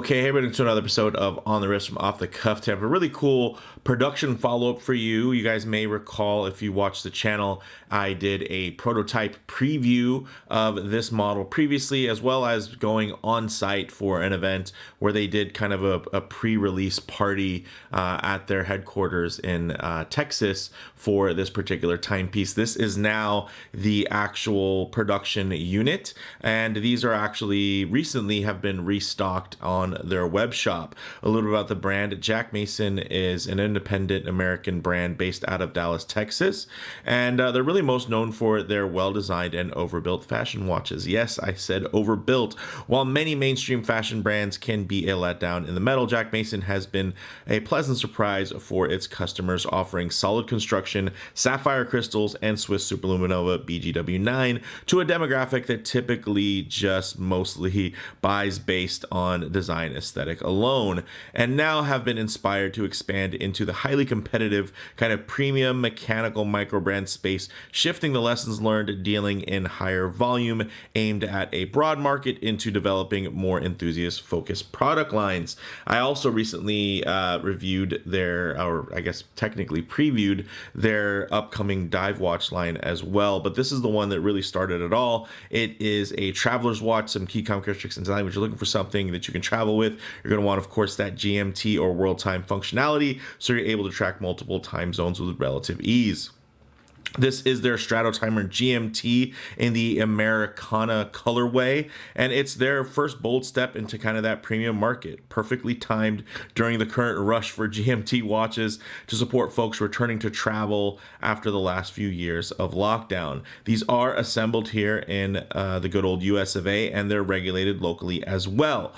Okay, hey, welcome to another episode of On the Wrist from Off the Cuff Tab. A really cool production follow-up for you. You guys may recall, if you watched the channel, I did a prototype preview of this model previously, as well as going on site for an event where they did kind of a pre-release party at their headquarters in Texas for this particular timepiece. This is now the actual production unit, and these are actually recently have been restocked on their web shop. A little about the brand. Jack Mason is an independent American brand based out of Dallas, Texas, and they're really most known for their well-designed and overbuilt fashion watches. Yes, I said overbuilt. While many mainstream fashion brands can be a letdown in the metal, Jack Mason has been a pleasant surprise for its customers, offering solid construction, sapphire crystals, and Swiss Superluminova BGW9 to a demographic that typically just mostly buys based on design aesthetic alone, and now have been inspired to expand into the highly competitive kind of premium mechanical micro brand space, shifting the lessons learned dealing in higher volume aimed at a broad market into developing more enthusiast focused product lines. I also recently reviewed their, or I guess technically previewed their upcoming dive watch line as well, but this is the one that really started it all. It is a traveler's watch, some key characteristics and design, which you're looking for something that you can travel with. You're going to want, of course, that GMT or world time functionality, so you're able to track multiple time zones with relative ease. This is their Strat-o-timer GMT in the Americana colorway, and it's their first bold step into kind of that premium market, perfectly timed during the current rush for GMT watches to support folks returning to travel after the last few years of lockdown. These are assembled here in the good old US of A, and they're regulated locally as well.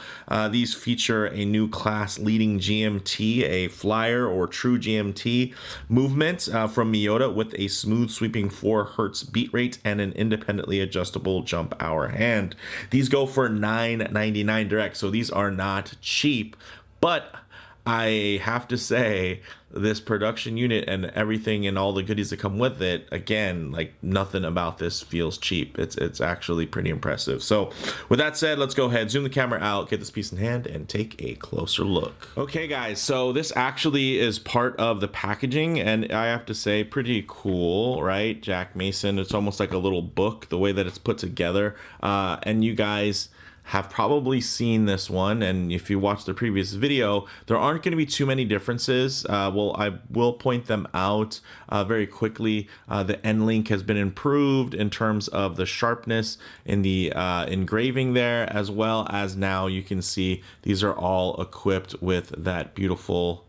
These feature a new class leading GMT, a flyer or true GMT movement from Miyota with a smooth sweeping 4 hertz beat rate and an independently adjustable jump hour hand. These go for $9.99 direct, so these are not cheap, but I have to say, this production unit and everything and all the goodies that come with it, again, like, nothing about this feels cheap. It's actually pretty impressive. So with that said, let's go ahead, zoom the camera out, get this piece in hand, and take a closer look. Okay guys, so this actually is part of the packaging, and I have to say, pretty cool, right? Jack Mason, it's almost like a little book, the way that it's put together, and you guys have probably seen this one, and if you watched the previous video, there aren't going to be too many differences. Well, I will point them out very quickly. The end link has been improved in terms of the sharpness in the engraving there, as well as now you can see these are all equipped with that beautiful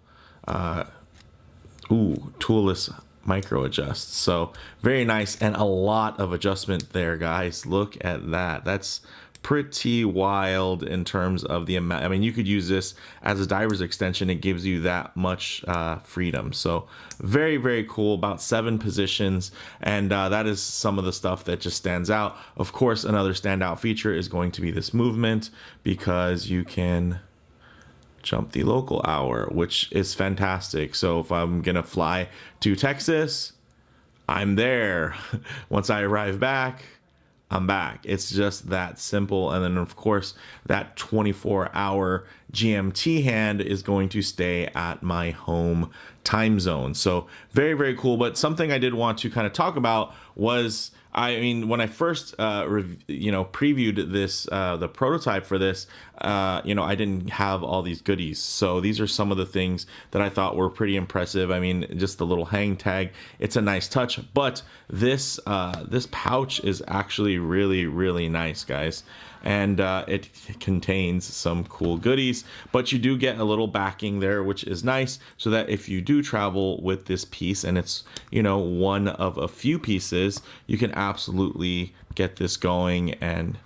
toolless micro adjust. So very nice, and a lot of adjustment there, guys. Look at that. That's pretty wild in terms of the amount. I mean, you could use this as a diver's extension. It gives you that much freedom. So very, very cool. About 7 positions, and that is some of the stuff that just stands out. Of course, another standout feature is going to be this movement, because you can jump the local hour, which is fantastic. So if I'm gonna fly to Texas, I'm there. Once I arrive back, I'm back. It's just that simple. And then of course that 24-hour GMT hand is going to stay at my home time zone. So very, very cool. But something I did want to kind of talk about was, I mean, when I first previewed this, the prototype for this, I didn't have all these goodies. So these are some of the things that I thought were pretty impressive. I mean, just the little hang tag, it's a nice touch, but this pouch is actually really, really nice, guys. And it contains some cool goodies, but you do get a little backing there, which is nice, so that if you do travel with this piece, and it's, one of a few pieces, you can absolutely get this going and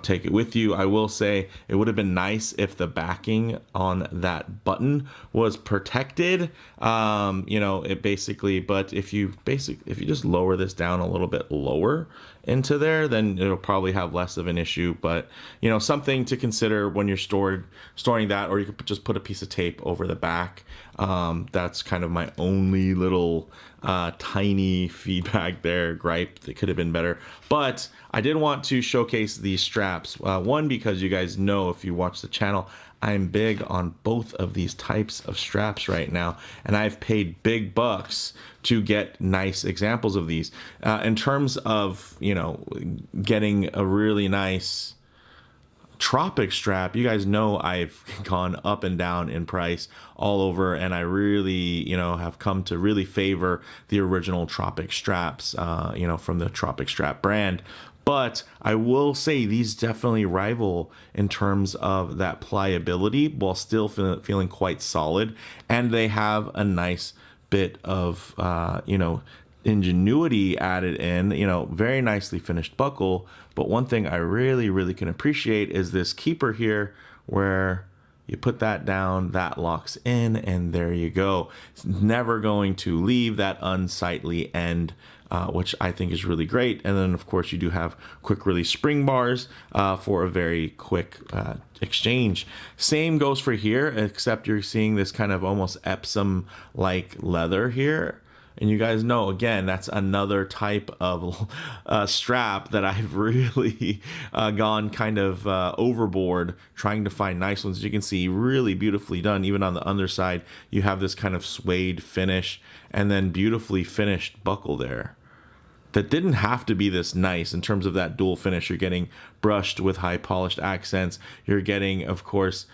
take it with you. I will say it would have been nice if the backing on that button was protected. It basically, but if you just lower this down a little bit lower into there, then it'll probably have less of an issue. But something to consider when you're storing that, or you could just put a piece of tape over the back. That's kind of my only little tiny feedback there, gripe that could have been better. But I did want to showcase these straps. One, because you guys know, if you watch the channel, I'm big on both of these types of straps right now, and I've paid big bucks to get nice examples of these. In terms of, you know, getting a really nice Tropic strap, you guys know I've gone up and down in price all over, and I really, you know, have come to really favor the original Tropic straps, you know, from the Tropic strap brand. But I will say these definitely rival in terms of that pliability while still feeling quite solid, and they have a nice bit of, you know, ingenuity added in, you know, very nicely finished buckle. But one thing I really can appreciate is this keeper here, where you put that down, that locks in, and there you go. It's never going to leave that unsightly end, which I think is really great. And then of course you do have quick release spring bars for a very quick exchange. Same goes for here, except you're seeing this kind of almost Epsom like leather here. And you guys know, again, that's another type of strap that I've really gone kind of overboard trying to find nice ones. As you can see, really beautifully done. Even on the underside, you have this kind of suede finish and then beautifully finished buckle there. That didn't have to be this nice in terms of that dual finish. You're getting brushed with high polished accents. You're getting, of course,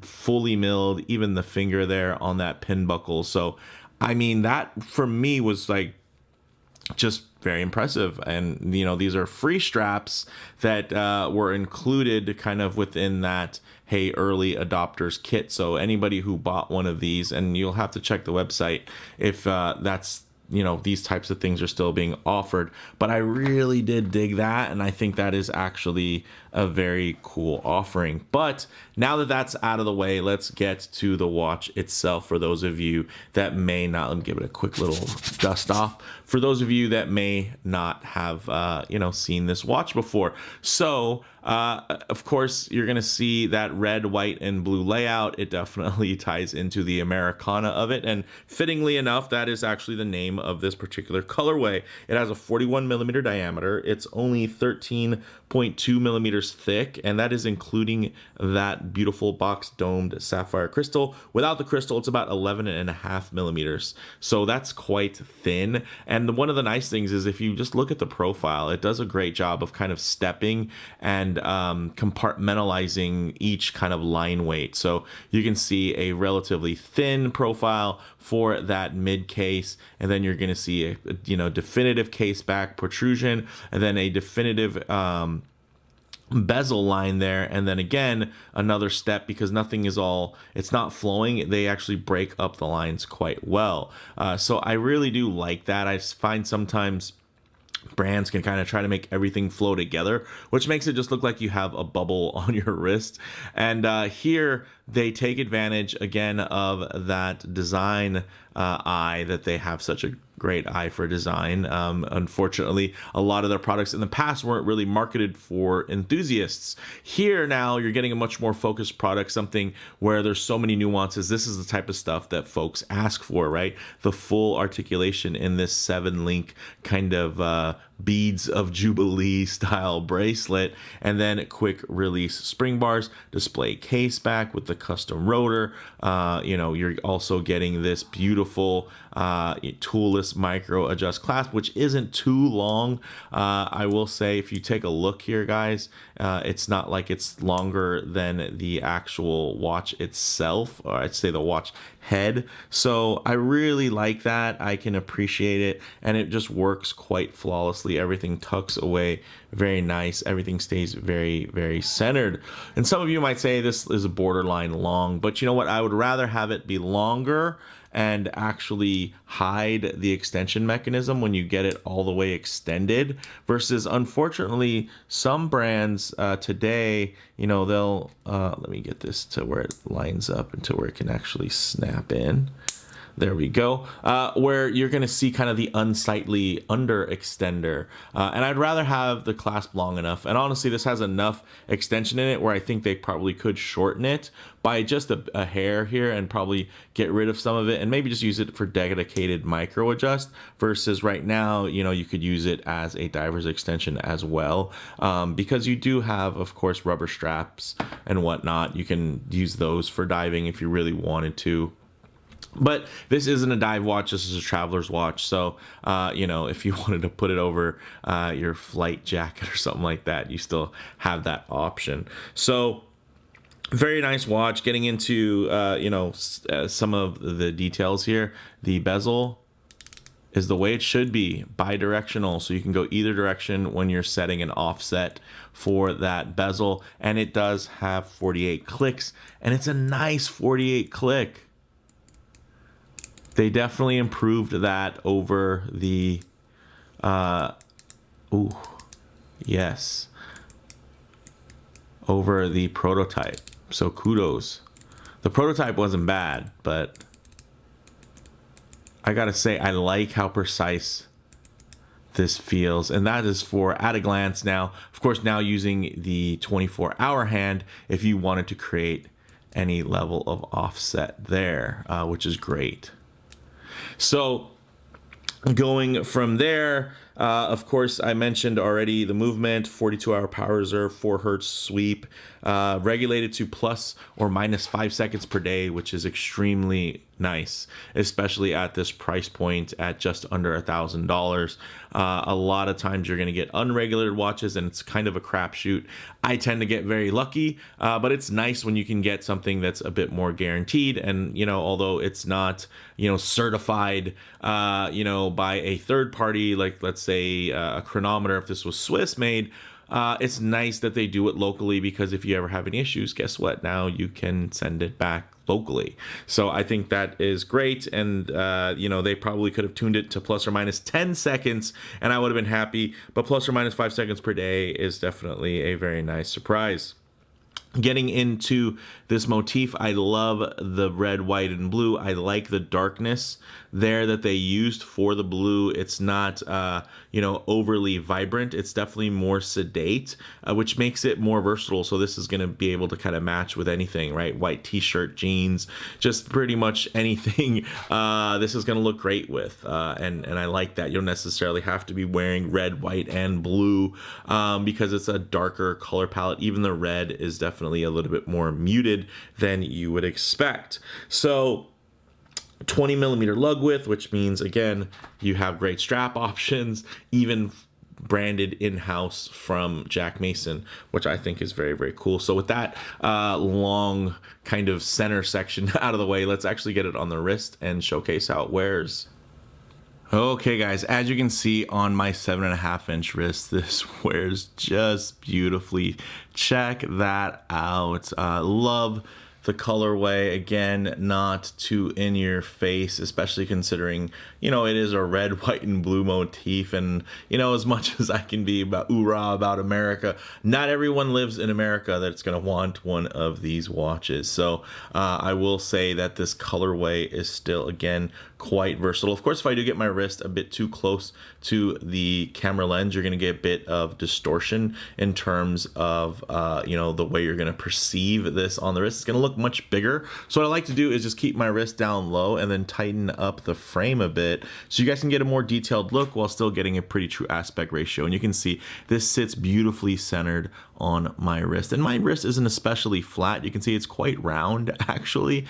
fully milled, even the finger there on that pin buckle. So I mean, that for me was like just very impressive. And, you know, these are free straps that were included kind of within that, hey, early adopters kit. So anybody who bought one of these, and you'll have to check the website if that's, you know, these types of things are still being offered. But I really did dig that, and I think that is actually a very cool offering. But now that that's out of the way, let's get to the watch itself. For those of you that may not, let me give it a quick little dust off. For those of you that may not have, you know, seen this watch before. So, of course, you're going to see that red, white, and blue layout. It definitely ties into the Americana of it. And fittingly enough, that is actually the name of this particular colorway. It has a 41 millimeter diameter. It's only 13.2 millimeters thick, and that is including that beautiful box domed sapphire crystal. Without the crystal, it's about 11.5 millimeters. So that's quite thin. And one of the nice things is if you just look at the profile, it does a great job of kind of stepping and compartmentalizing each kind of line weight. So you can see a relatively thin profile for that mid case, and then you're going to see a, you know, definitive case back protrusion, and then a definitive bezel line there, and then again another step, because nothing is all, it's not flowing, they actually break up the lines quite well. So I really do like that. I find sometimes brands can kind of try to make everything flow together, which makes it just look like you have a bubble on your wrist. And here they take advantage again of that design eye, that they have such a great eye for design. Unfortunately, a lot of their products in the past weren't really marketed for enthusiasts. Here now you're getting a much more focused product, something where there's so many nuances. This is the type of stuff that folks ask for, right? The full articulation in this 7-link kind of beads of Jubilee style bracelet, and then quick release spring bars, display case back with the custom rotor. You know, you're also getting this beautiful toolless micro adjust clasp, which isn't too long. I will say, if you take a look here, guys, it's not like it's longer than the actual watch itself, or I'd say the watch head. So I really like that. I can appreciate it, and it just works quite flawlessly. Everything tucks away very nice. Everything stays very centered. And some of you might say this is a borderline long, but you know what? I would rather have it be longer and actually hide the extension mechanism when you get it all the way extended, versus, unfortunately, some brands today, you know, they'll let me get this to where it lines up and to where it can actually snap in. There we go. Where you're going to see kind of the unsightly under extender. And I'd rather have the clasp long enough. And honestly, this has enough extension in it where I think they probably could shorten it by just a hair here and probably get rid of some of it and maybe just use it for dedicated micro adjust versus right now, you could use it as a diver's extension as well. Because you do have, of course, rubber straps and whatnot. You can use those for diving if you really wanted to. But this isn't a dive watch. This is a traveler's watch. So, if you wanted to put it over your flight jacket or something like that, you still have that option. So, very nice watch. Getting into, some of the details here. The bezel is the way it should be, bidirectional. So you can go either direction when you're setting an offset for that bezel. And it does have 48 clicks. And it's a nice 48 click. They definitely improved that over the, over the prototype. So kudos. The prototype wasn't bad, but I gotta say, I like how precise this feels. And that is for at a glance now. Of course, now using the 24-hour hand, if you wanted to create any level of offset there, which is great. So going from there, of course, I mentioned already the movement, 42-hour power reserve, 4 hertz sweep, regulated to plus or minus 5 seconds per day, which is extremely nice, especially at this price point at just under $1,000. A lot of times you're going to get unregulated watches and it's kind of a crapshoot. I tend to get very lucky, but it's nice when you can get something that's a bit more guaranteed. And, although it's not, certified, by a third party, like let's say a chronometer, if this was Swiss made, it's nice that they do it locally, because if you ever have any issues, guess what? Now you can send it back locally. So I think that is great. And, they probably could have tuned it to plus or minus 10 seconds and I would have been happy. But plus or minus 5 seconds per day is definitely a very nice surprise. Getting into this motif, I love the red, white, and blue. I like the darkness there that they used for the blue. It's not, overly vibrant. It's definitely more sedate, which makes it more versatile. So this is going to be able to kind of match with anything, right? White t-shirt, jeans, just pretty much anything. This is going to look great with, and I like that. You don't necessarily have to be wearing red, white, and blue, because it's a darker color palette. Even the red is definitely a little bit more muted than you would expect. So 20 millimeter lug width, which means, again, you have great strap options, even branded in-house from Jack Mason, which I think is very, very cool. So with that long kind of center section out of the way, let's actually get it on the wrist and showcase how it wears. Okay guys, as you can see on my 7.5-inch wrist, this wears just beautifully. Check that out. Love the colorway. Again, not too in your face, especially considering, it is a red, white, and blue motif. And, as much as I can be about oorah about America, not everyone lives in America that's going to want one of these watches. So I will say that this colorway is still, again, quite versatile. Of course, if I do get my wrist a bit too close to the camera lens, you're going to get a bit of distortion in terms of, the way you're going to perceive this on the wrist. It's going to look much bigger. So what I like to do is just keep my wrist down low and then tighten up the frame a bit so you guys can get a more detailed look while still getting a pretty true aspect ratio. And you can see this sits beautifully centered on my wrist, and my wrist isn't especially flat. You can see it's quite round actually,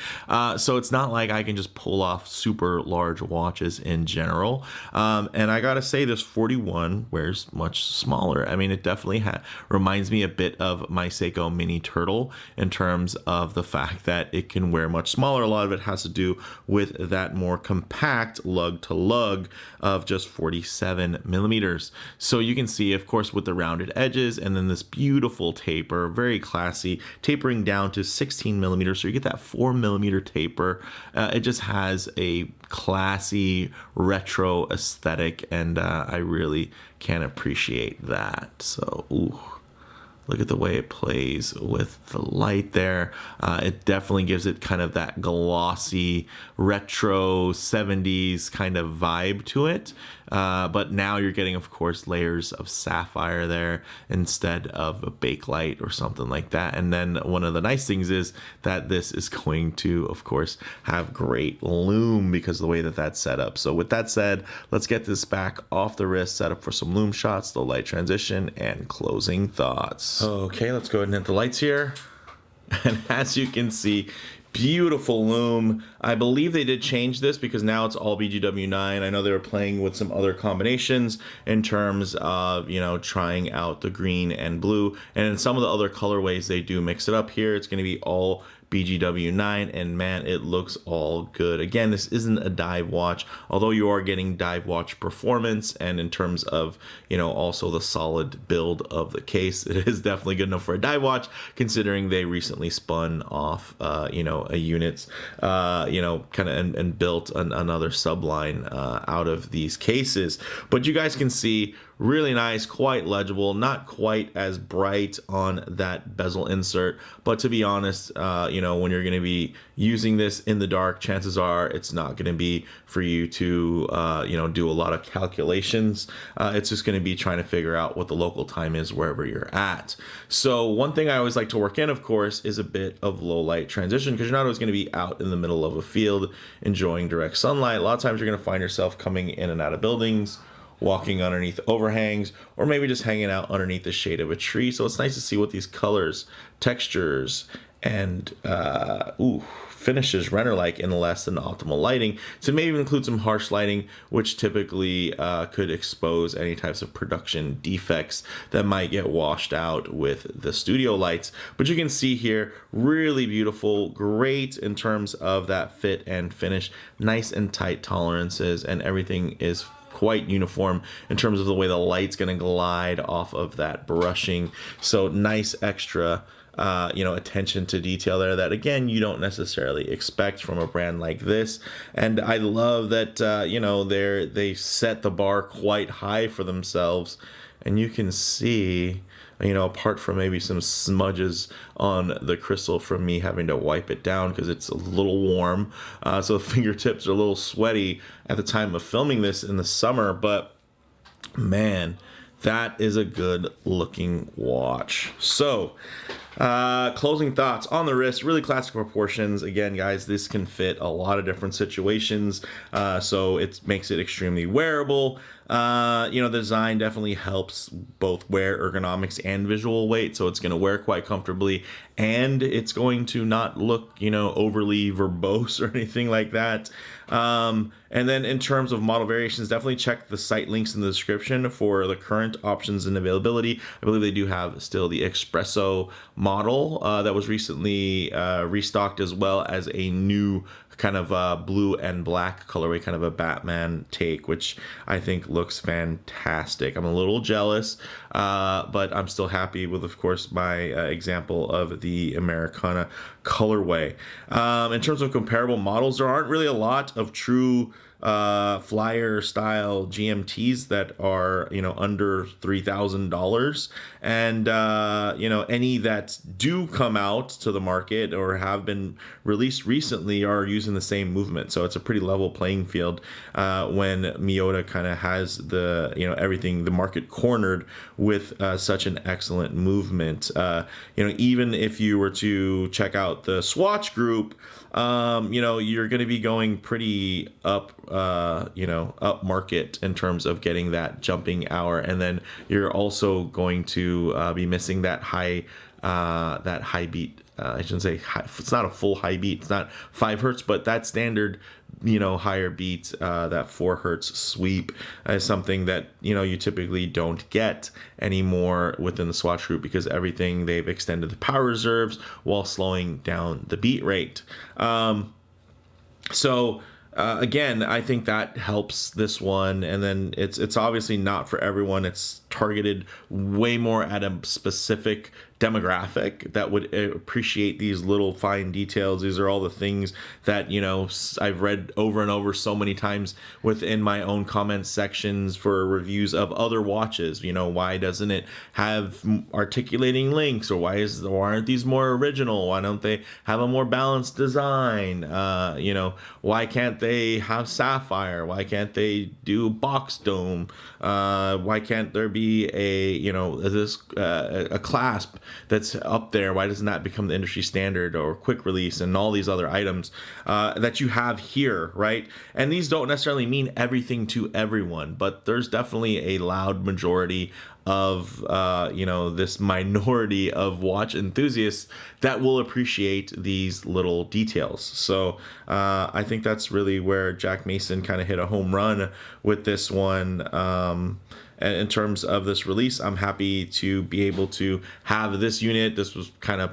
so it's not like I can just pull off super large watches in general. And I gotta say, this 41 wears much smaller. I mean, it definitely reminds me a bit of my Seiko Mini Turtle in terms of the fact that it can wear much smaller. A lot of it has to do with that more compact lug to lug of just 47 millimeters. So you can see, of course, with the rounded edges and then this beautiful taper, very classy, tapering down to 16 millimeters. So you get that 4 millimeter taper. It just has a classy retro aesthetic, and I really can appreciate that. So, ooh, Look at the way it plays with the light there. It definitely gives it kind of that glossy, retro 70s kind of vibe to it. But now you're getting, of course, layers of sapphire there instead of a bakelite or something like that. And then one of the nice things is that this is going to, of course, have great lume because of the way that that's set up. So with that said, let's get this back off the wrist, set up for some lume shots, the light transition, and closing thoughts. Okay, let's go ahead and hit the lights here. And as you can see, beautiful lume. I believe they did change this because now it's all BGW9. I know they were playing with some other combinations in terms of, trying out the green and blue. And in some of the other colorways, they do mix it up here. It's going to be all BGW9, and man, it looks all good. Again, this isn't a dive watch, although you are getting dive watch performance, and in terms of, also the solid build of the case, it is definitely good enough for a dive watch, considering they recently spun off, a units, and built another subline out of these cases. But you guys can see, really nice, quite legible, not quite as bright on that bezel insert, but to be honest, when you're going to be using this in the dark, chances are it's not going to be for you to, do a lot of calculations. It's just going to be trying to figure out what the local time is wherever you're at. So one thing I always like to work in, of course, is a bit of low light transition, because you're not always going to be out in the middle of a field enjoying direct sunlight. A lot of times you're going to find yourself coming in and out of buildings, walking underneath overhangs, or maybe just hanging out underneath the shade of a tree. So it's nice to see what these colors, textures, and finishes render like in less than optimal lighting. So maybe include some harsh lighting, which typically could expose any types of production defects that might get washed out with the studio lights. But you can see here, really beautiful, great in terms of that fit and finish, nice and tight tolerances, and everything is quite uniform in terms of the way the light's going to glide off of that brushing. So nice extra attention to detail there that, again, you don't necessarily expect from a brand like this. And I love that they set the bar quite high for themselves, and you can see, apart from maybe some smudges on the crystal from me having to wipe it down because it's a little warm, so the fingertips are a little sweaty at the time of filming this in the summer, but man, that is a good looking watch. So closing thoughts on the wrist, really classic proportions. Again, guys, this can fit a lot of different situations, so it makes it extremely wearable. The design definitely helps both wear ergonomics and visual weight, so it's going to wear quite comfortably, and it's going to not look, overly verbose or anything like that. And then in terms of model variations, definitely check the site links in the description for the current options and availability. I believe they do have still the Espresso model that was recently restocked, as well as a new kind of blue and black colorway, kind of a Batman take, which I think looks fantastic. I'm a little jealous, but I'm still happy with, of course, my example of the Americana colorway. In terms of comparable models, there aren't really a lot of true flyer style GMTs that are under $3,000, and any that do come out to the market or have been released recently are using the same movement. So it's a pretty level playing field when Miyota kind of has the everything, the market cornered with such an excellent movement. Even if you were to check out the Swatch group, you're going to be going pretty up market in terms of getting that jumping hour, and then you're also going to be missing that high beat. I shouldn't say high, it's not a full high beat. It's not 5 hertz, but that standard, higher beat, that 4 hertz sweep is something that, you typically don't get anymore within the Swatch group, because everything, they've extended the power reserves while slowing down the beat rate. Again, I think that helps this one, and then it's obviously not for everyone. It's targeted way more at a specific demographic that would appreciate these little fine details. These are all the things that, you know, I've read over and over so many times within my own comment sections for reviews of other watches. You know, why doesn't it have articulating links, or why aren't these more original? Why don't they have a more balanced design? You know, why can't they have sapphire? Why can't they do box dome? Why can't there be a, you know, a clasp that's up there? Why doesn't that become the industry standard, or quick release and all these other items that you have here, right? And these don't necessarily mean everything to everyone, but there's definitely a loud majority of you know, this minority of watch enthusiasts that will appreciate these little details. So I think that's really where Jack Mason kind of hit a home run with this one. And in terms of this release, I'm happy to be able to have this unit. This was kind of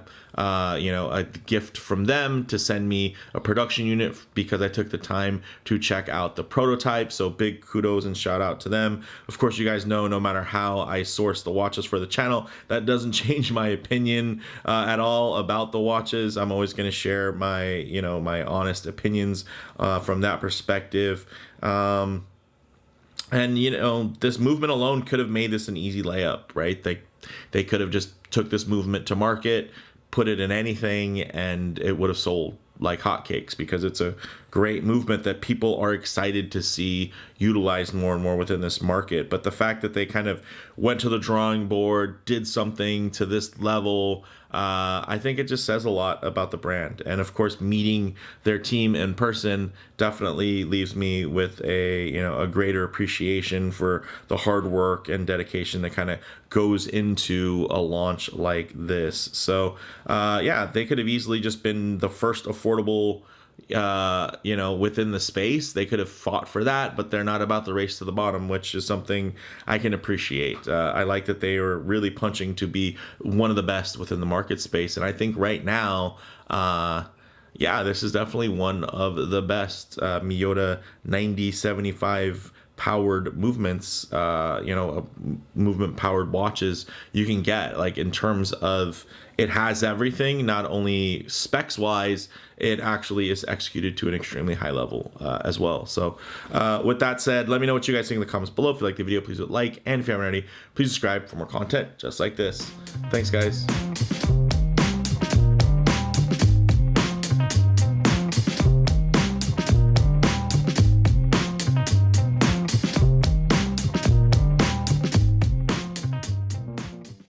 you know, a gift from them to send me a production unit because I took the time to check out the prototype. So big kudos and shout out to them. Of course, you guys know, no matter how I source the watches for the channel, that doesn't change my opinion at all about the watches. I'm always going to share my, you know, my honest opinions from that perspective. And, you know, this movement alone could have made this an easy layup, right? They could have just took this movement to market, put it in anything, and it would have sold like hotcakes, because it's a great movement that people are excited to see utilized more and more within this market. But the fact that they kind of went to the drawing board, did something to this level, I think it just says a lot about the brand. And of course, meeting their team in person definitely leaves me with a, you know, a greater appreciation for the hard work and dedication that kind of goes into a launch like this. So yeah, they could have easily just been the first affordable, you know, within the space. They could have fought for that, but they're not about the race to the bottom, which is something I can appreciate. I like that they are really punching to be one of the best within the market space. And I think right now, yeah, this is definitely one of the best Miyota 9075 powered movements, you know, movement powered watches you can get. Like, in terms of, it has everything, not only specs wise, it actually is executed to an extremely high level as well. So with that said, let me know what you guys think in the comments below. If you like the video, please hit like, and if you haven't already, please subscribe for more content just like this. Thanks, guys.